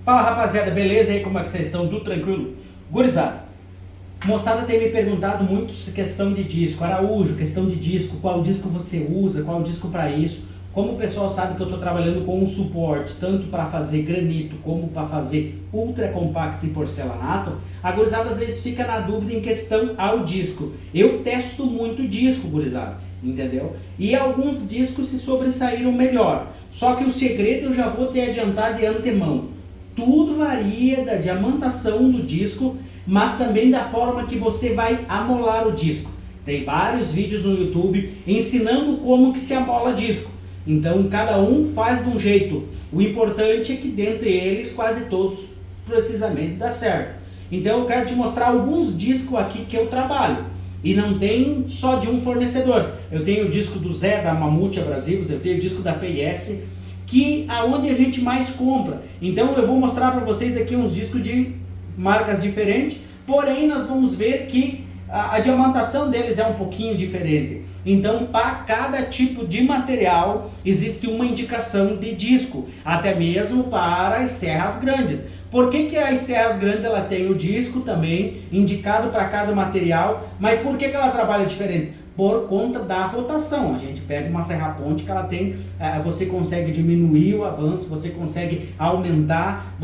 Fala rapaziada, beleza? E aí, como é que vocês estão? Tudo tranquilo? Gurizada, moçada tem me perguntado muito questão de disco. Araújo, questão de disco, qual disco você usa, qual disco para isso. Como o pessoal sabe que eu estou trabalhando com um suporte, tanto para fazer granito como para fazer ultra compacto e porcelanato, a gurizada às vezes fica na dúvida em questão ao disco. Eu testo muito disco, gurizada, entendeu? E alguns discos se sobressaíram melhor. Só que o segredo eu já vou te adiantar de antemão. Tudo varia da diamantação do disco, mas também da forma que você vai amolar o disco. Tem vários vídeos no YouTube ensinando como que se amola disco. Então cada um faz de um jeito. O importante é que dentre eles quase todos precisamente dá certo. Então eu quero te mostrar alguns discos aqui que eu trabalho. E não tem só de um fornecedor. Eu tenho o disco do Zé, da Mamute Abrasivos, eu tenho o disco da PIS, que aonde a gente mais compra. Então eu vou mostrar para vocês aqui uns discos de marcas diferentes, porém nós vamos ver que a diamantação deles é um pouquinho diferente. Então para cada tipo de material existe uma indicação de disco, até mesmo para as serras grandes. Por que as serras grandes ela tem o disco também indicado para cada material, mas por que ela trabalha diferente? Por conta da rotação. A gente pega uma serra ponte que ela tem, você consegue diminuir o avanço, você consegue aumentar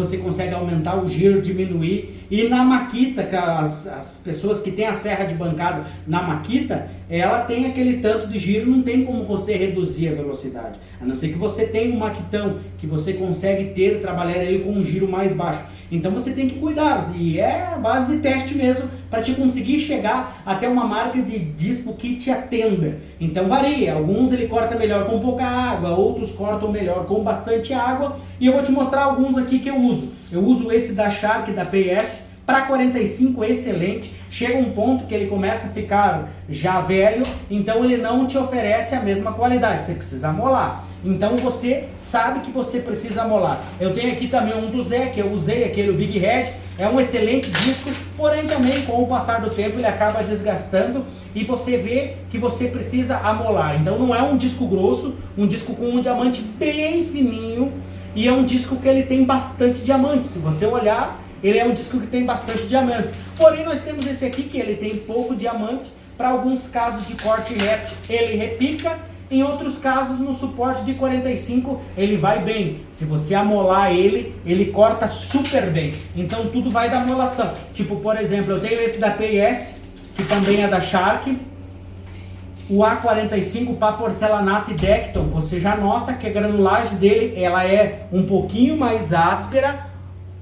o giro, diminuir. E na Makita, que as pessoas que têm a serra de bancada na Makita, ela tem aquele tanto de giro, não tem como você reduzir a velocidade. A não ser que você tenha um maquitão, que você consegue trabalhar ele com um giro mais baixo. Então você tem que cuidar, e é a base de teste mesmo, para te conseguir chegar até uma marca de disco que te atenda. Então varia, alguns ele corta melhor com pouca água, outros cortam melhor com bastante água, e eu vou te mostrar alguns aqui que eu uso. Eu uso esse da Shark, da PS, para 45 excelente, chega um ponto que ele começa a ficar já velho, então ele não te oferece a mesma qualidade, você precisa amolar. Então você sabe que você precisa amolar. Eu tenho aqui também um do Zé, que eu usei, aquele Big Red, é um excelente disco, porém também com o passar do tempo ele acaba desgastando e você vê que você precisa amolar. Então não é um disco grosso, um disco com um diamante bem fininho, e é um disco que ele tem bastante diamante. Se você olhar, ele é um disco que tem bastante diamante. Porém nós temos esse aqui que ele tem pouco diamante. Para alguns casos de corte reto ele repica. Em outros casos, no suporte de 45, ele vai bem. Se você amolar ele, ele corta super bem. Então tudo vai da amolação. Tipo, por exemplo, eu tenho esse da PIS, que também é da Shark. O A45 para porcelanato e Decton, você já nota que a granulagem dele ela é um pouquinho mais áspera.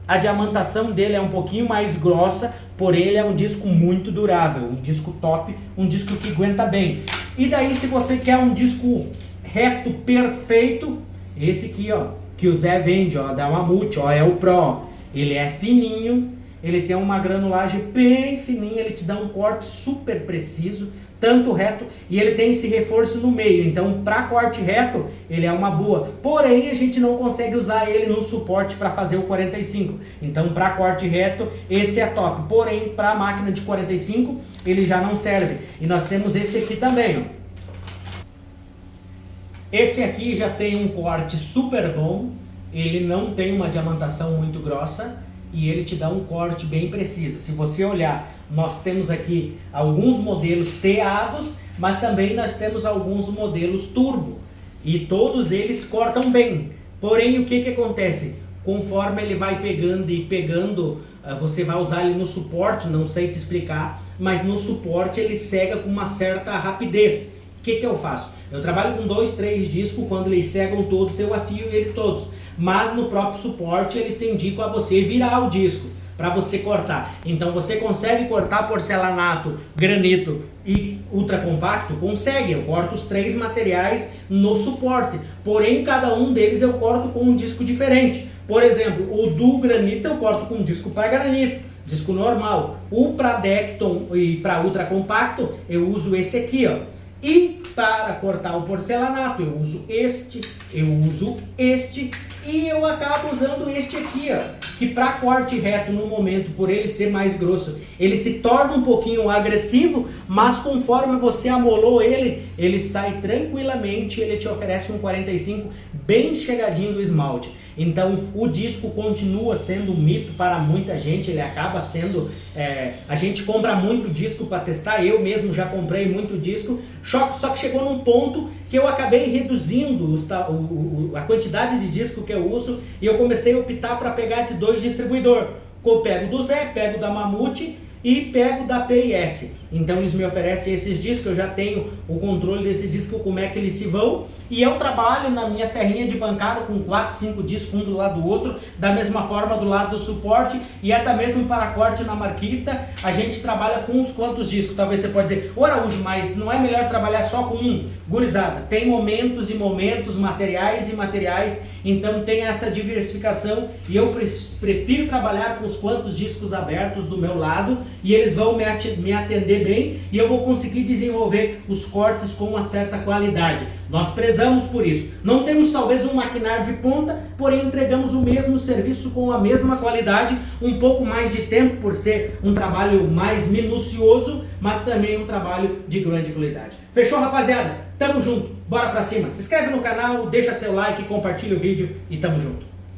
A diamantação dele é um pouquinho mais grossa, porém ele é um disco muito durável, um disco top, um disco que aguenta bem. E daí se você quer um disco reto, perfeito, esse aqui ó, que o Zé vende, ó, da Mamute, ó, é o Pro. Ele é fininho, ele tem uma granulagem bem fininha, ele te dá um corte super preciso, tanto reto, e ele tem esse reforço no meio, então para corte reto ele é uma boa, porém a gente não consegue usar ele no suporte para fazer o 45, então para corte reto esse é top, porém para máquina de 45 ele já não serve. E nós temos esse aqui também, ó. Esse aqui já tem um corte super bom, ele não tem uma diamantação muito grossa e ele te dá um corte bem preciso. Se você olhar, nós temos aqui alguns modelos teados, mas também nós temos alguns modelos turbo e todos eles cortam bem. Porém, o que acontece? Conforme ele vai pegando e pegando, você vai usar ele no suporte, não sei te explicar, mas no suporte ele cega com uma certa rapidez. O que eu faço? Eu trabalho com 2, 3 discos, quando eles cegam todos eu afio eles todos. Mas no próprio suporte eles te indicam a você virar o disco para você cortar. Então você consegue cortar porcelanato, granito e ultra compacto? Consegue, eu corto os 3 materiais no suporte. Porém cada um deles eu corto com um disco diferente. Por exemplo, o do granito eu corto com um disco para granito, disco normal. O para Decton e para ultra compacto eu uso esse aqui, ó. E para cortar o porcelanato eu uso este e eu acabo usando este aqui, ó, que para corte reto no momento, por ele ser mais grosso, ele se torna um pouquinho agressivo, mas conforme você amolou ele, ele sai tranquilamente, ele te oferece um 45 bem chegadinho do esmalte. Então o disco continua sendo um mito para muita gente, ele acaba sendo, a gente compra muito disco para testar, eu mesmo já comprei muito disco, só que chegou num ponto que eu acabei reduzindo a quantidade de disco que eu uso e eu comecei a optar para pegar de 2 distribuidores. Eu pego do Zé, pego da Mamute e pego da PIS. Então eles me oferecem esses discos, eu já tenho o controle desses discos, como é que eles se vão, e eu trabalho na minha serrinha de bancada com 4, 5 discos um do lado do outro, da mesma forma do lado do suporte, e até mesmo para corte na marquita, a gente trabalha com uns quantos discos. Talvez você pode dizer, ô Araújo, mas não é melhor trabalhar só com um? Gurizada, tem momentos e momentos, materiais e materiais, então tem essa diversificação, e eu prefiro trabalhar com os quantos discos abertos do meu lado, e eles vão me atender bem, e eu vou conseguir desenvolver os cortes com uma certa qualidade. Nós prezamos por isso. Não temos talvez um maquinário de ponta, porém entregamos o mesmo serviço com a mesma qualidade, um pouco mais de tempo por ser um trabalho mais minucioso, mas também um trabalho de grande qualidade. Fechou, rapaziada? Tamo junto, bora pra cima. Se inscreve no canal, deixa seu like, compartilha o vídeo e tamo junto.